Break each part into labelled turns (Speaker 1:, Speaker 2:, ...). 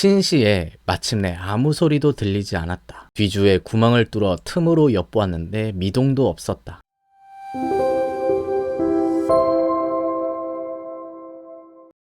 Speaker 1: 신시에 마침내 아무 소리도 들리지 않았다. 뒤주에 구멍을 뚫어 틈으로 엿보았는데 미동도 없었다.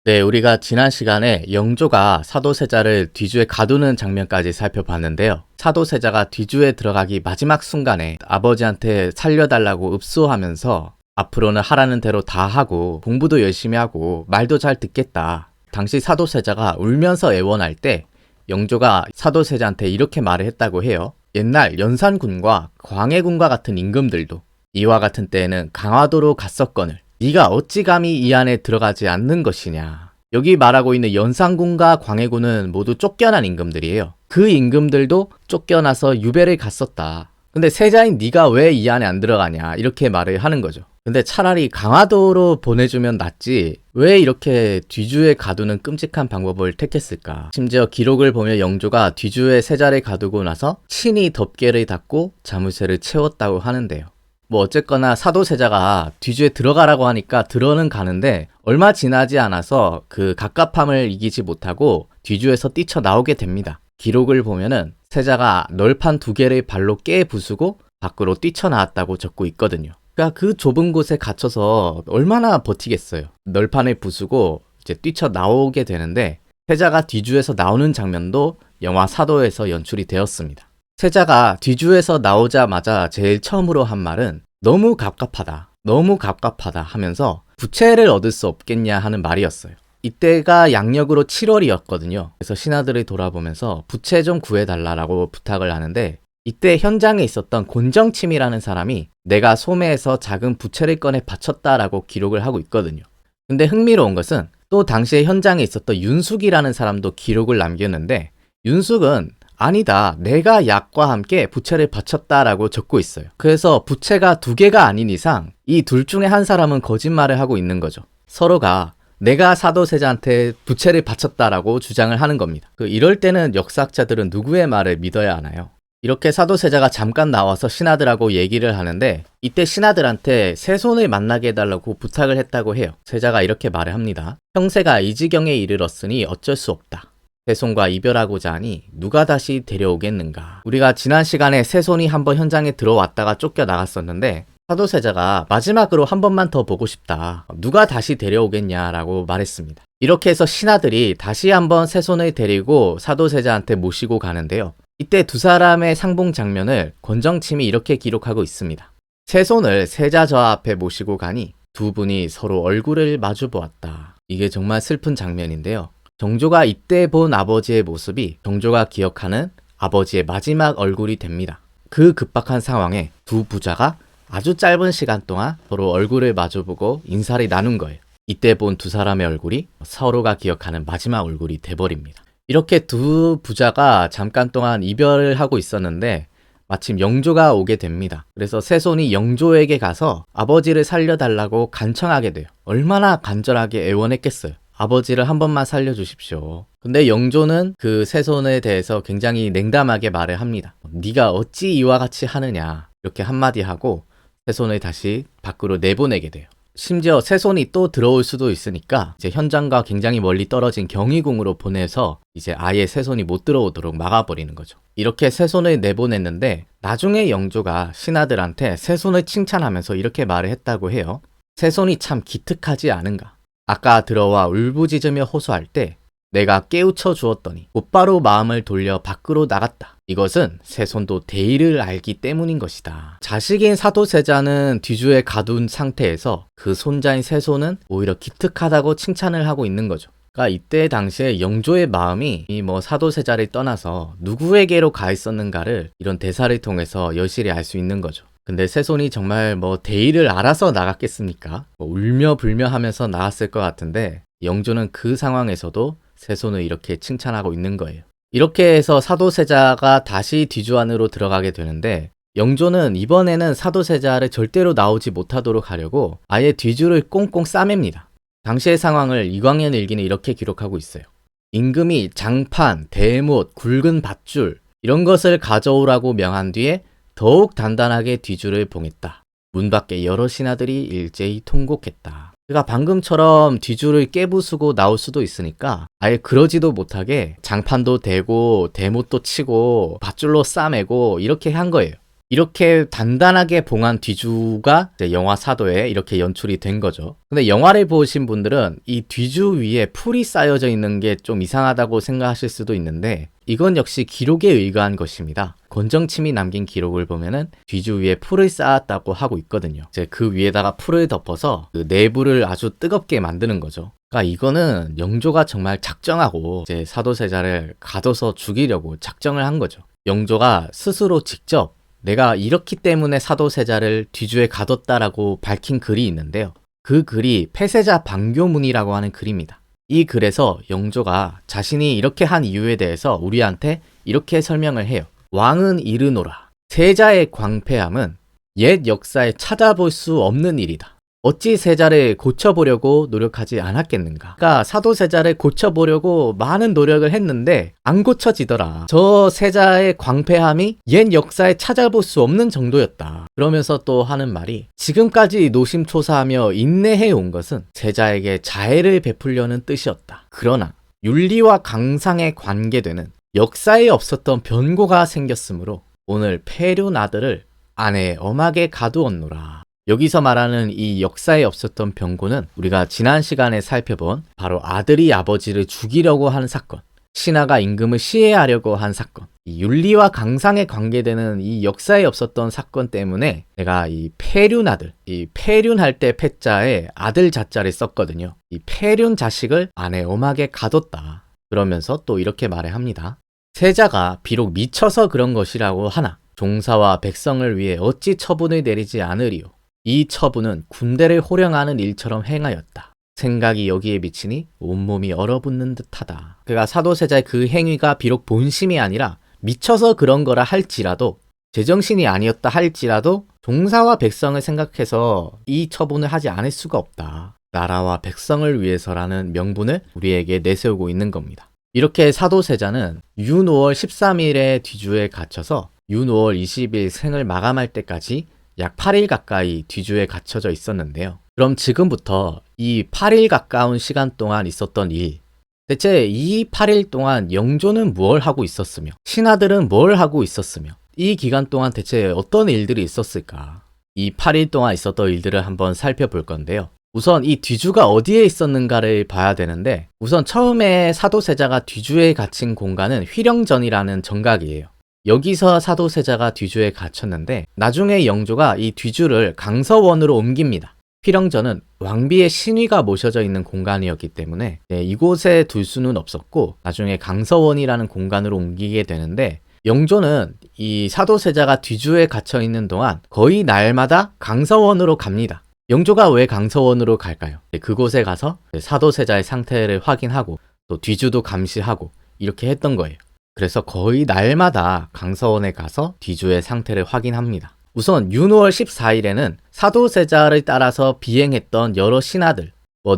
Speaker 1: 네, 우리가 지난 시간에 영조가 사도세자를 뒤주에 가두는 장면까지 살펴봤는데요. 사도세자가 뒤주에 들어가기 마지막 순간에 아버지한테 살려달라고 읍소하면서 앞으로는 하라는 대로 다 하고 공부도 열심히 하고 말도 잘 듣겠다. 당시 사도세자가 울면서 애원할 때 영조가 사도세자한테 이렇게 말을 했다고 해요. 옛날 연산군과 광해군과 같은 임금들도 이와 같은 때에는 강화도로 갔었거늘 네가 어찌 감히 이 안에 들어가지 않는 것이냐. 여기 말하고 있는 연산군과 광해군은 모두 쫓겨난 임금들이에요. 그 임금들도 쫓겨나서 유배를 갔었다. 근데 세자인 네가 왜 이 안에 안 들어가냐 이렇게 말을 하는 거죠. 근데 차라리 강화도로 보내주면 낫지 왜 이렇게 뒤주에 가두는 끔찍한 방법을 택했을까. 심지어 기록을 보면 영조가 뒤주에 세자를 가두고 나서 친히 덮개를 닫고 자물쇠를 채웠다고 하는데요. 뭐 어쨌거나 사도세자가 뒤주에 들어가라고 하니까 들어는 가는데 얼마 지나지 않아서 그 갑갑함을 이기지 못하고 뒤주에서 뛰쳐나오게 됩니다. 기록을 보면은 세자가 널판 2개를 발로 깨 부수고 밖으로 뛰쳐나왔다고 적고 있거든요. 그러니까 그 좁은 곳에 갇혀서 얼마나 버티겠어요. 널판을 부수고 이제 뛰쳐나오게 되는데 세자가 뒤주에서 나오는 장면도 영화 사도에서 연출이 되었습니다. 세자가 뒤주에서 나오자마자 제일 처음으로 한 말은 너무 갑갑하다 하면서 부채를 얻을 수 없겠냐 하는 말이었어요. 이때가 양력으로 7월이었거든요. 그래서 신하들을 돌아보면서 부채 좀 구해달라고 부탁을 하는데 이때 현장에 있었던 곤정침이라는 사람이 내가 소매에서 작은 부채를 꺼내 바쳤다라고 기록을 하고 있거든요. 근데 흥미로운 것은 또 당시에 현장에 있었던 윤숙이라는 사람도 기록을 남겼는데 윤숙은 아니다. 내가 약과 함께 부채를 바쳤다라고 적고 있어요. 그래서 부채가 2개가 아닌 이상 이 둘 중에 한 사람은 거짓말을 하고 있는 거죠. 서로가 내가 사도세자한테 부채를 바쳤다라고 주장을 하는 겁니다. 이럴 때는 역사학자들은 누구의 말을 믿어야 하나요? 이렇게 사도세자가 잠깐 나와서 신하들하고 얘기를 하는데 이때 신하들한테 세손을 만나게 해달라고 부탁을 했다고 해요. 세자가 이렇게 말을 합니다. 형세가 이 지경에 이르렀으니 어쩔 수 없다. 세손과 이별하고자 하니 누가 다시 데려오겠는가. 우리가 지난 시간에 세손이 한번 현장에 들어왔다가 쫓겨나갔었는데 사도세자가 마지막으로 한 번만 더 보고 싶다. 누가 다시 데려오겠냐라고 말했습니다. 이렇게 해서 신하들이 다시 한번 세손을 데리고 사도세자한테 모시고 가는데요. 이때 두 사람의 상봉 장면을 권정침이 이렇게 기록하고 있습니다. 세손을 세자 저 앞에 모시고 가니 두 분이 서로 얼굴을 마주 보았다. 이게 정말 슬픈 장면인데요. 정조가 이때 본 아버지의 모습이 정조가 기억하는 아버지의 마지막 얼굴이 됩니다. 그 급박한 상황에 두 부자가 아주 짧은 시간 동안 서로 얼굴을 마주보고 인사를 나눈 거예요. 이때 본 두 사람의 얼굴이 서로가 기억하는 마지막 얼굴이 돼버립니다. 이렇게 두 부자가 잠깐 동안 이별을 하고 있었는데 마침 영조가 오게 됩니다. 그래서 세손이 영조에게 가서 아버지를 살려달라고 간청하게 돼요. 얼마나 간절하게 애원했겠어요. 아버지를 한 번만 살려주십시오. 근데 영조는 그 세손에 대해서 굉장히 냉담하게 말을 합니다. 네가 어찌 이와 같이 하느냐 이렇게 한마디 하고 세손을 다시 밖으로 내보내게 돼요. 심지어 세손이 또 들어올 수도 있으니까 이제 현장과 굉장히 멀리 떨어진 경희궁으로 보내서 이제 아예 세손이 못 들어오도록 막아버리는 거죠. 이렇게 세손을 내보냈는데 나중에 영조가 신하들한테 세손을 칭찬하면서 이렇게 말을 했다고 해요. 세손이 참 기특하지 않은가. 아까 들어와 울부짖으며 호소할 때 내가 깨우쳐 주었더니 곧바로 마음을 돌려 밖으로 나갔다. 이것은 세손도 대의를 알기 때문인 것이다. 자식인 사도세자는 뒤주에 가둔 상태에서 그 손자인 세손은 오히려 기특하다고 칭찬을 하고 있는 거죠. 그러니까 이때 당시에 영조의 마음이 이 사도세자를 떠나서 누구에게로 가 있었는가를 이런 대사를 통해서 여실히 알 수 있는 거죠. 근데 세손이 정말 대의를 알아서 나갔겠습니까? 울며 불며 하면서 나갔을 것 같은데 영조는 그 상황에서도 세손을 이렇게 칭찬하고 있는 거예요. 이렇게 해서 사도세자가 다시 뒤주 안으로 들어가게 되는데 영조는 이번에는 사도세자를 절대로 나오지 못하도록 하려고 아예 뒤주를 꽁꽁 싸맵니다. 당시의 상황을 이광현 일기는 이렇게 기록하고 있어요. 임금이 장판, 대못, 굵은 밧줄 이런 것을 가져오라고 명한 뒤에 더욱 단단하게 뒤주를 봉했다. 문 밖에 여러 신하들이 일제히 통곡했다. 그러니까 방금처럼 뒤줄을 깨부수고 나올 수도 있으니까 아예 그러지도 못하게 장판도 대고 대못도 치고 밧줄로 싸매고 이렇게 한 거예요. 이렇게 단단하게 봉한 뒤주가 이제 영화 사도에 이렇게 연출이 된 거죠. 근데 영화를 보신 분들은 이 뒤주 위에 풀이 쌓여져 있는 게 좀 이상하다고 생각하실 수도 있는데 이건 역시 기록에 의거한 것입니다. 권정침이 남긴 기록을 보면은 뒤주 위에 풀을 쌓았다고 하고 있거든요. 이제 그 위에다가 풀을 덮어서 그 내부를 아주 뜨겁게 만드는 거죠. 그러니까 이거는 영조가 정말 작정하고 이제 사도세자를 가둬서 죽이려고 작정을 한 거죠. 영조가 스스로 직접 내가 이렇기 때문에 사도세자를 뒤주에 가뒀다라고 밝힌 글이 있는데요. 그 글이 폐세자 방교문이라고 하는 글입니다. 이 글에서 영조가 자신이 이렇게 한 이유에 대해서 우리한테 이렇게 설명을 해요. 왕은 이르노라. 세자의 광패함은 옛 역사에 찾아볼 수 없는 일이다. 어찌 세자를 고쳐보려고 노력하지 않았겠는가. 그러니까 사도세자를 고쳐보려고 많은 노력을 했는데 안 고쳐지더라. 저 세자의 광패함이 옛 역사에 찾아볼 수 없는 정도였다. 그러면서 또 하는 말이 지금까지 노심초사하며 인내해온 것은 세자에게 자애를 베풀려는 뜻이었다. 그러나 윤리와 강상에 관계되는 역사에 없었던 변고가 생겼으므로 오늘 폐륜 아들을 안에 엄하게 가두었노라. 여기서 말하는 이 역사에 없었던 변고는 우리가 지난 시간에 살펴본 바로 아들이 아버지를 죽이려고 하는 사건, 신하가 임금을 시해하려고 한 사건, 이 윤리와 강상에 관계되는 이 역사에 없었던 사건 때문에 내가 이 폐륜 아들, 이 폐륜할 때 폐자에 아들 자자를 썼거든요. 이 폐륜 자식을 안에 엄하게 가뒀다. 그러면서 또 이렇게 말을 합니다. 세자가 비록 미쳐서 그런 것이라고 하나 종사와 백성을 위해 어찌 처분을 내리지 않으리요. 이 처분은 군대를 호령하는 일처럼 행하였다. 생각이 여기에 미치니 온몸이 얼어붙는 듯하다. 그가 사도세자의 그 행위가 비록 본심이 아니라 미쳐서 그런 거라 할지라도 제정신이 아니었다 할지라도 종사와 백성을 생각해서 이 처분을 하지 않을 수가 없다. 나라와 백성을 위해서라는 명분을 우리에게 내세우고 있는 겁니다. 이렇게 사도세자는 윤 5월 13일에 뒤주에 갇혀서 윤 5월 20일 생을 마감할 때까지 약 8일 가까이 뒤주에 갇혀져 있었는데요. 그럼 지금부터 이 8일 가까운 시간 동안 있었던 일, 대체 이 8일 동안 영조는 뭘 하고 있었으며 신하들은 뭘 하고 있었으며 이 기간 동안 대체 어떤 일들이 있었을까? 이 8일 동안 있었던 일들을 한번 살펴볼 건데요. 우선 이 뒤주가 어디에 있었는가를 봐야 되는데 우선 처음에 사도세자가 뒤주에 갇힌 공간은 휘령전이라는 정각이에요. 여기서 사도세자가 뒤주에 갇혔는데 나중에 영조가 이 뒤주를 강서원으로 옮깁니다. 휘령전은 왕비의 신위가 모셔져 있는 공간이었기 때문에 이곳에 둘 수는 없었고 나중에 강서원이라는 공간으로 옮기게 되는데 영조는 이 사도세자가 뒤주에 갇혀 있는 동안 거의 날마다 강서원으로 갑니다. 영조가 왜 강서원으로 갈까요? 그곳에 가서 사도세자의 상태를 확인하고 또 뒤주도 감시하고 이렇게 했던 거예요. 그래서 거의 날마다 강서원에 가서 뒤주의 상태를 확인합니다. 우선 윤 5월 14일에는 사도세자를 따라서 비행했던 여러 신하들,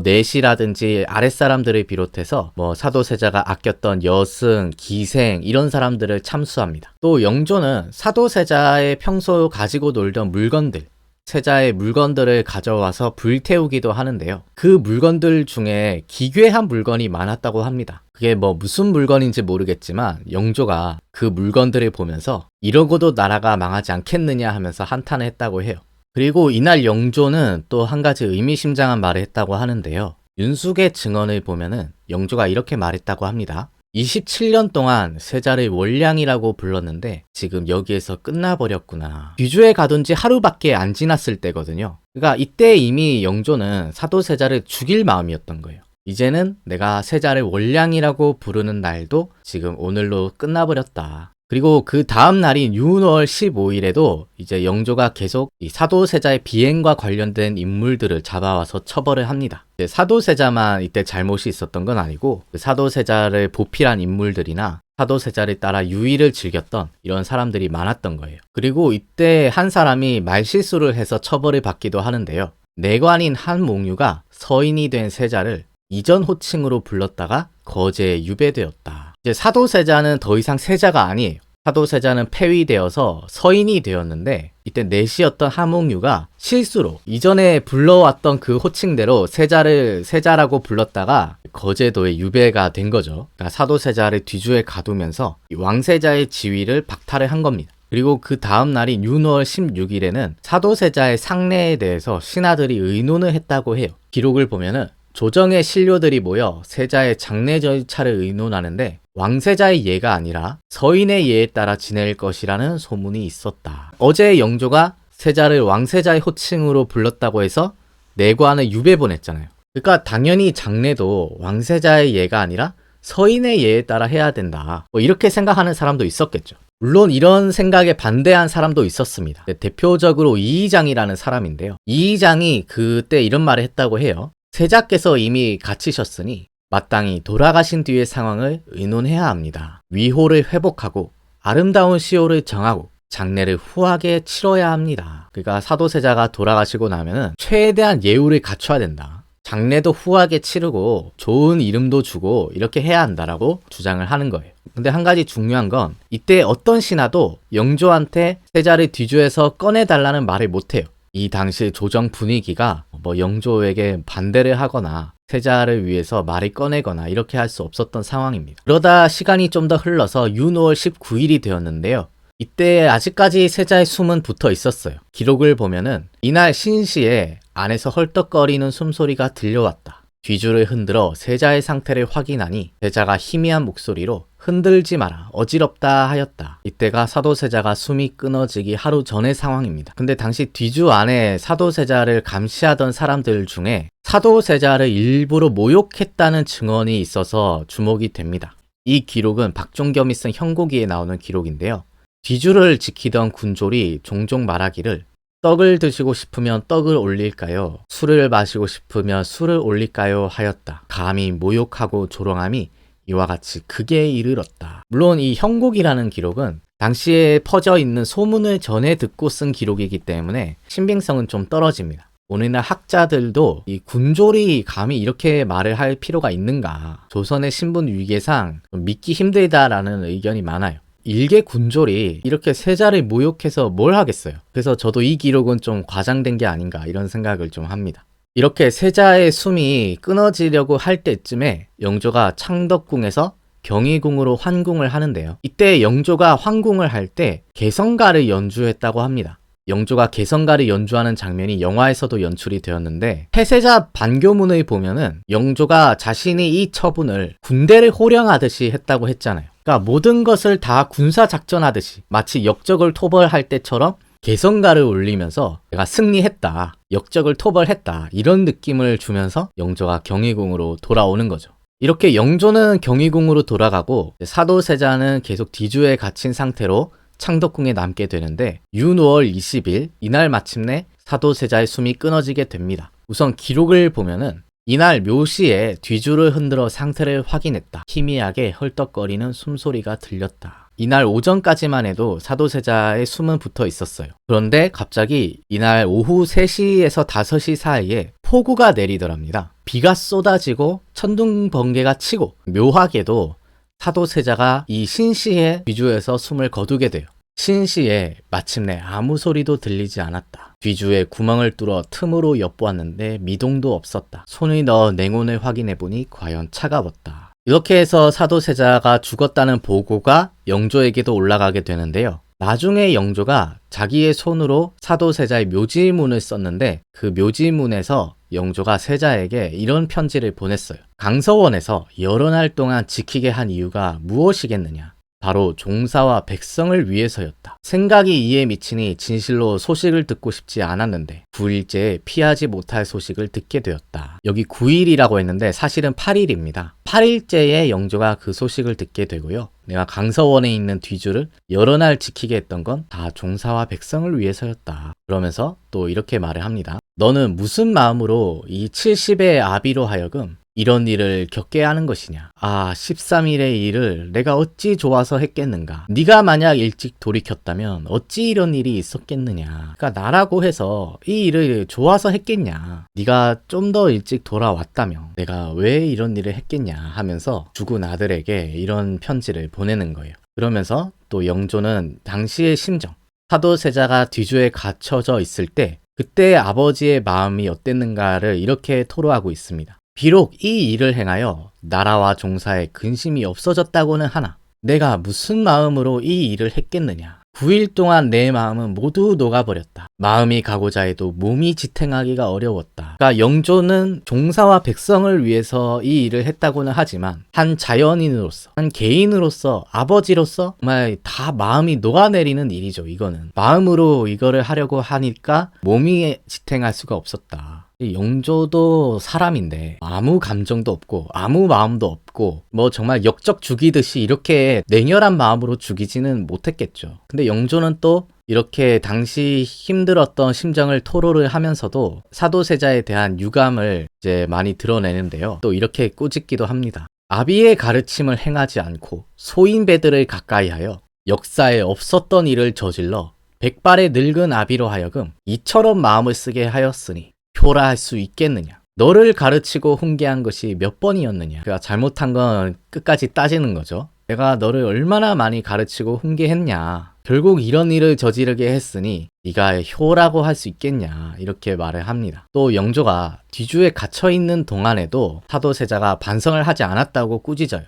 Speaker 1: 내시라든지 아랫사람들을 비롯해서 사도세자가 아꼈던 여승, 기생 이런 사람들을 참수합니다. 또 영조는 사도세자의 평소 가지고 놀던 물건들, 세자의 물건들을 가져와서 불태우기도 하는데요. 그 물건들 중에 기괴한 물건이 많았다고 합니다. 그게 무슨 물건인지 모르겠지만 영조가 그 물건들을 보면서 이러고도 나라가 망하지 않겠느냐 하면서 한탄을 했다고 해요. 그리고 이날 영조는 또 한 가지 의미심장한 말을 했다고 하는데요. 윤숙의 증언을 보면은 영조가 이렇게 말했다고 합니다. 27년 동안 세자를 월량이라고 불렀는데 지금 여기에서 끝나버렸구나. 뒤주에 가둔 지 하루밖에 안 지났을 때거든요. 그러니까 이때 이미 영조는 사도세자를 죽일 마음이었던 거예요. 이제는 내가 세자를 월량이라고 부르는 날도 지금 오늘로 끝나버렸다. 그리고 그 다음 날인 윤 5월 15일에도 이제 영조가 계속 이 사도세자의 비행과 관련된 인물들을 잡아와서 처벌을 합니다. 사도세자만 이때 잘못이 있었던 건 아니고 그 사도세자를 보필한 인물들이나 사도세자를 따라 유의를 즐겼던 이런 사람들이 많았던 거예요. 그리고 이때 한 사람이 말실수를 해서 처벌을 받기도 하는데요. 내관인 한몽유가 서인이 된 세자를 이전 호칭으로 불렀다가 거제에 유배되었다. 이제 사도세자는 더 이상 세자가 아니에요. 사도세자는 폐위되어서 서인이 되었는데 이때 내시였던 하몽유가 실수로 이전에 불러왔던 그 호칭대로 세자라고 불렀다가 거제도의 유배가 된 거죠. 그러니까 사도세자를 뒤주에 가두면서 왕세자의 지위를 박탈을 한 겁니다. 그리고 그 다음 날인 윤월 16일에는 사도세자의 상례에 대해서 신하들이 의논을 했다고 해요. 기록을 보면은 조정의 신료들이 모여 세자의 장례 절차를 의논하는데 왕세자의 예가 아니라 서인의 예에 따라 지낼 것이라는 소문이 있었다. 어제 영조가 세자를 왕세자의 호칭으로 불렀다고 해서 내관을 유배 보냈잖아요. 그러니까 당연히 장례도 왕세자의 예가 아니라 서인의 예에 따라 해야 된다. 이렇게 생각하는 사람도 있었겠죠. 물론 이런 생각에 반대한 사람도 있었습니다. 대표적으로 이의장이라는 사람인데요. 이의장이 그때 이런 말을 했다고 해요. 세자께서 이미 갇히셨으니 마땅히 돌아가신 뒤의 상황을 의논해야 합니다. 위호를 회복하고 아름다운 시호를 정하고 장례를 후하게 치러야 합니다. 그러니까 사도세자가 돌아가시고 나면은 최대한 예우를 갖춰야 된다. 장례도 후하게 치르고 좋은 이름도 주고 이렇게 해야 한다라고 주장을 하는 거예요. 근데 한 가지 중요한 건 이때 어떤 신하도 영조한테 세자를 뒤주에서 꺼내달라는 말을 못해요. 이 당시 조정 분위기가 영조에게 반대를 하거나 세자를 위해서 말을 꺼내거나 이렇게 할 수 없었던 상황입니다. 그러다 시간이 좀 더 흘러서 윤월 19일이 되었는데요. 이때 아직까지 세자의 숨은 붙어 있었어요. 기록을 보면은 이날 신시에 안에서 헐떡거리는 숨소리가 들려왔다. 뒤주를 흔들어 세자의 상태를 확인하니 세자가 희미한 목소리로 흔들지 마라, 어지럽다 하였다. 이때가 사도세자가 숨이 끊어지기 하루 전의 상황입니다. 근데 당시 뒤주 안에 사도세자를 감시하던 사람들 중에 사도세자를 일부러 모욕했다는 증언이 있어서 주목이 됩니다. 이 기록은 박종겸이 쓴 형고기에 나오는 기록인데요. 뒤주를 지키던 군졸이 종종 말하기를 떡을 드시고 싶으면 떡을 올릴까요? 술을 마시고 싶으면 술을 올릴까요? 하였다. 감히 모욕하고 조롱함이 이와 같이 극에 이르렀다. 물론 이 형곡이라는 기록은 당시에 퍼져 있는 소문을 전해 듣고 쓴 기록이기 때문에 신빙성은 좀 떨어집니다. 오늘날 학자들도 이 군졸이 감히 이렇게 말을 할 필요가 있는가? 조선의 신분 위계상 좀 믿기 힘들다라는 의견이 많아요. 일개 군졸이 이렇게 세자를 모욕해서 뭘 하겠어요. 그래서 저도 이 기록은 좀 과장된 게 아닌가 이런 생각을 좀 합니다. 이렇게 세자의 숨이 끊어지려고 할 때쯤에 영조가 창덕궁에서 경희궁으로 환궁을 하는데요. 이때 영조가 환궁을 할 때 개성가를 연주했다고 합니다. 영조가 개성가를 연주하는 장면이 영화에서도 연출이 되었는데 폐세자 반교문을 보면은 영조가 자신이 이 처분을 군대를 호령하듯이 했다고 했잖아요. 그러니까 모든 것을 다 군사작전하듯이 마치 역적을 토벌할 때처럼 개성가를 울리면서 내가 승리했다, 역적을 토벌했다 이런 느낌을 주면서 영조가 경희궁으로 돌아오는 거죠. 이렇게 영조는 경희궁으로 돌아가고 사도세자는 계속 뒤주에 갇힌 상태로 창덕궁에 남게 되는데 윤월 20일 이날 마침내 사도세자의 숨이 끊어지게 됩니다. 우선 기록을 보면은 이날 묘시에 뒤주를 흔들어 상태를 확인했다. 희미하게 헐떡거리는 숨소리가 들렸다. 이날 오전까지만 해도 사도세자의 숨은 붙어 있었어요. 그런데 갑자기 이날 오후 3시에서 5시 사이에 폭우가 내리더랍니다. 비가 쏟아지고 천둥 번개가 치고 묘하게도 사도세자가 이 신시의 뒤주에서 숨을 거두게 돼요. 신시에 마침내 아무 소리도 들리지 않았다. 뒤주에 구멍을 뚫어 틈으로 엿보았는데 미동도 없었다. 손을 넣어 냉온을 확인해보니 과연 차가웠다. 이렇게 해서 사도세자가 죽었다는 보고가 영조에게도 올라가게 되는데요. 나중에 영조가 자기의 손으로 사도세자의 묘지문을 썼는데 그 묘지문에서 영조가 세자에게 이런 편지를 보냈어요. 강서원에서 여러 날 동안 지키게 한 이유가 무엇이겠느냐? 바로 종사와 백성을 위해서였다. 생각이 이에 미치니 진실로 소식을 듣고 싶지 않았는데 9일째에 피하지 못할 소식을 듣게 되었다. 여기 9일이라고 했는데 사실은 8일입니다. 8일째에 영조가 그 소식을 듣게 되고요. 내가 강서원에 있는 뒤주를 여러 날 지키게 했던 건 다 종사와 백성을 위해서였다. 그러면서 또 이렇게 말을 합니다. 너는 무슨 마음으로 이 70의 아비로 하여금 이런 일을 겪게 하는 것이냐. 13일의 일을 내가 어찌 좋아서 했겠는가. 네가 만약 일찍 돌이켰다면 어찌 이런 일이 있었겠느냐. 그러니까 나라고 해서 이 일을 좋아서 했겠냐. 네가 좀 더 일찍 돌아왔다면 내가 왜 이런 일을 했겠냐 하면서 죽은 아들에게 이런 편지를 보내는 거예요. 그러면서 또 영조는 당시의 심정, 사도세자가 뒤주에 갇혀져 있을 때 그때 아버지의 마음이 어땠는가를 이렇게 토로하고 있습니다. 비록 이 일을 행하여 나라와 종사에 근심이 없어졌다고는 하나 내가 무슨 마음으로 이 일을 했겠느냐. 9일 동안 내 마음은 모두 녹아버렸다. 마음이 가고자 해도 몸이 지탱하기가 어려웠다. 그러니까 영조는 종사와 백성을 위해서 이 일을 했다고는 하지만 한 자연인으로서, 한 개인으로서, 아버지로서 정말 다 마음이 녹아내리는 일이죠. 이거는 마음으로 이거를 하려고 하니까 몸이 지탱할 수가 없었다. 영조도 사람인데 아무 감정도 없고 아무 마음도 없고 뭐 정말 역적 죽이듯이 이렇게 냉혈한 마음으로 죽이지는 못했겠죠. 근데 영조는 또 이렇게 당시 힘들었던 심정을 토로를 하면서도 사도세자에 대한 유감을 이제 많이 드러내는데요. 또 이렇게 꾸짖기도 합니다. 아비의 가르침을 행하지 않고 소인배들을 가까이하여 역사에 없었던 일을 저질러 백발의 늙은 아비로 하여금 이처럼 마음을 쓰게 하였으니 표라 할 수 있겠느냐. 너를 가르치고 훈계한 것이 몇 번이었느냐. 그가 잘못한 건 끝까지 따지는 거죠. 내가 너를 얼마나 많이 가르치고 훈계했냐. 결국 이런 일을 저지르게 했으니 네가 효라고 할 수 있겠냐. 이렇게 말을 합니다. 또 영조가 뒤주에 갇혀있는 동안에도 사도세자가 반성을 하지 않았다고 꾸짖어요.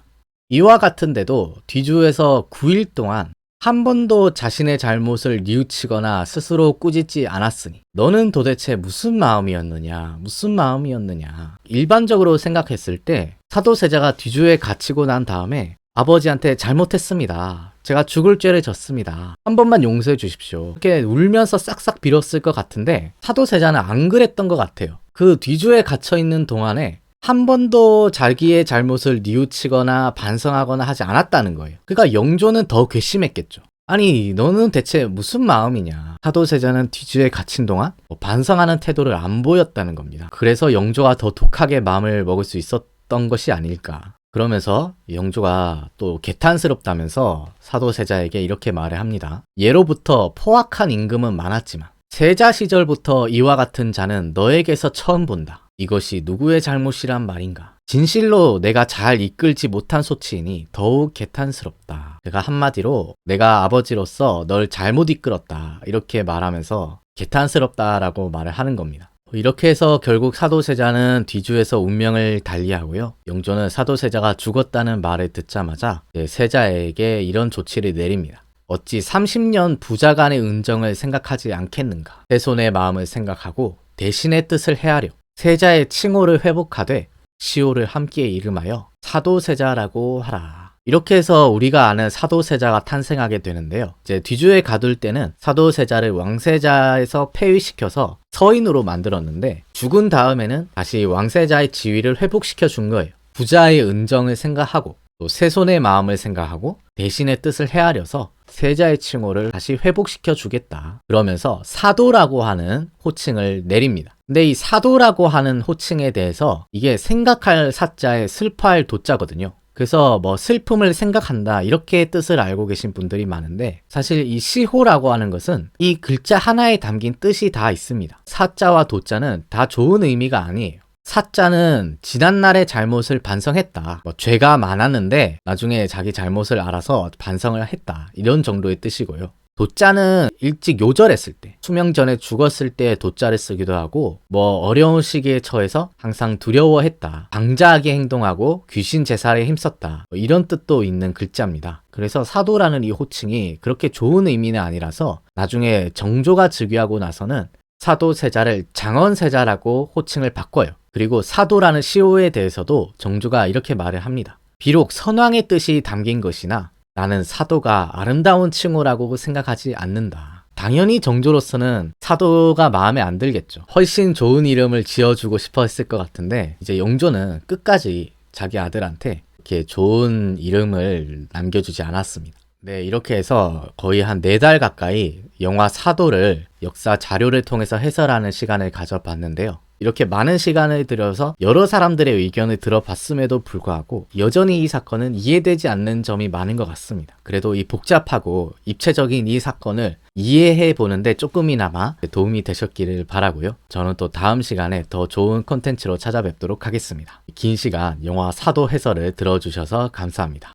Speaker 1: 이와 같은데도 뒤주에서 9일 동안 한 번도 자신의 잘못을 뉘우치거나 스스로 꾸짖지 않았으니 너는 도대체 무슨 마음이었느냐. 일반적으로 생각했을 때 사도세자가 뒤주에 갇히고 난 다음에 아버지한테 잘못했습니다. 제가 죽을 죄를 졌습니다. 한 번만 용서해 주십시오. 이렇게 울면서 싹싹 빌었을 것 같은데 사도세자는 안 그랬던 것 같아요. 그 뒤주에 갇혀있는 동안에 한 번도 자기의 잘못을 뉘우치거나 반성하거나 하지 않았다는 거예요. 그러니까 영조는 더 괘씸했겠죠. 아니 너는 대체 무슨 마음이냐. 사도세자는 뒤주에 갇힌 동안 반성하는 태도를 안 보였다는 겁니다. 그래서 영조가 더 독하게 마음을 먹을 수 있었던 것이 아닐까. 그러면서 영조가 또 개탄스럽다면서 사도세자에게 이렇게 말을 합니다. 예로부터 포악한 임금은 많았지만 세자 시절부터 이와 같은 자는 너에게서 처음 본다. 이것이 누구의 잘못이란 말인가? 진실로 내가 잘 이끌지 못한 소치이니 더욱 개탄스럽다. 그가 한마디로 내가 아버지로서 널 잘못 이끌었다. 이렇게 말하면서 개탄스럽다라고 말을 하는 겁니다. 이렇게 해서 결국 사도세자는 뒤주에서 운명을 달리하고요. 영조는 사도세자가 죽었다는 말을 듣자마자 세자에게 이런 조치를 내립니다. 어찌 30년 부자간의 은정을 생각하지 않겠는가? 세손의 마음을 생각하고 대신의 뜻을 헤아려 세자의 칭호를 회복하되 시호를 함께 이름하여 사도세자라고 하라. 이렇게 해서 우리가 아는 사도세자가 탄생하게 되는데요. 이제 뒤주에 가둘 때는 사도세자를 왕세자에서 폐위시켜서 서인으로 만들었는데 죽은 다음에는 다시 왕세자의 지위를 회복시켜 준 거예요. 부자의 은정을 생각하고 또 세손의 마음을 생각하고 대신의 뜻을 헤아려서 세자의 칭호를 다시 회복시켜 주겠다. 그러면서 사도라고 하는 호칭을 내립니다. 근데 이 사도라고 하는 호칭에 대해서 이게 생각할 사자에 슬퍼할 도자거든요. 그래서 뭐 슬픔을 생각한다 이렇게 뜻을 알고 계신 분들이 많은데 사실 이 시호라고 하는 것은 이 글자 하나에 담긴 뜻이 다 있습니다. 사자와 도자는 다 좋은 의미가 아니에요. 사자는 지난날의 잘못을 반성했다. 죄가 많았는데 나중에 자기 잘못을 알아서 반성을 했다. 이런 정도의 뜻이고요. 도자는 일찍 요절했을 때, 수명 전에 죽었을 때 도자를 쓰기도 하고 어려운 시기에 처해서 항상 두려워했다. 방자하게 행동하고 귀신 제사에 힘썼다. 이런 뜻도 있는 글자입니다. 그래서 사도라는 이 호칭이 그렇게 좋은 의미는 아니라서 나중에 정조가 즉위하고 나서는 사도세자를 장원세자라고 호칭을 바꿔요. 그리고 사도라는 시호에 대해서도 정조가 이렇게 말을 합니다. 비록 선왕의 뜻이 담긴 것이나 나는 사도가 아름다운 칭호라고 생각하지 않는다. 당연히 정조로서는 사도가 마음에 안 들겠죠. 훨씬 좋은 이름을 지어주고 싶어 했을 것 같은데 이제 영조는 끝까지 자기 아들한테 이렇게 좋은 이름을 남겨주지 않았습니다. 네, 이렇게 해서 거의 한 4달 가까이 영화 사도를 역사 자료를 통해서 해설하는 시간을 가져봤는데요. 이렇게 많은 시간을 들여서 여러 사람들의 의견을 들어봤음에도 불구하고 여전히 이 사건은 이해되지 않는 점이 많은 것 같습니다. 그래도 이 복잡하고 입체적인 이 사건을 이해해 보는데 조금이나마 도움이 되셨기를 바라고요. 저는 또 다음 시간에 더 좋은 콘텐츠로 찾아뵙도록 하겠습니다. 긴 시간 영화 사도 해설을 들어주셔서 감사합니다.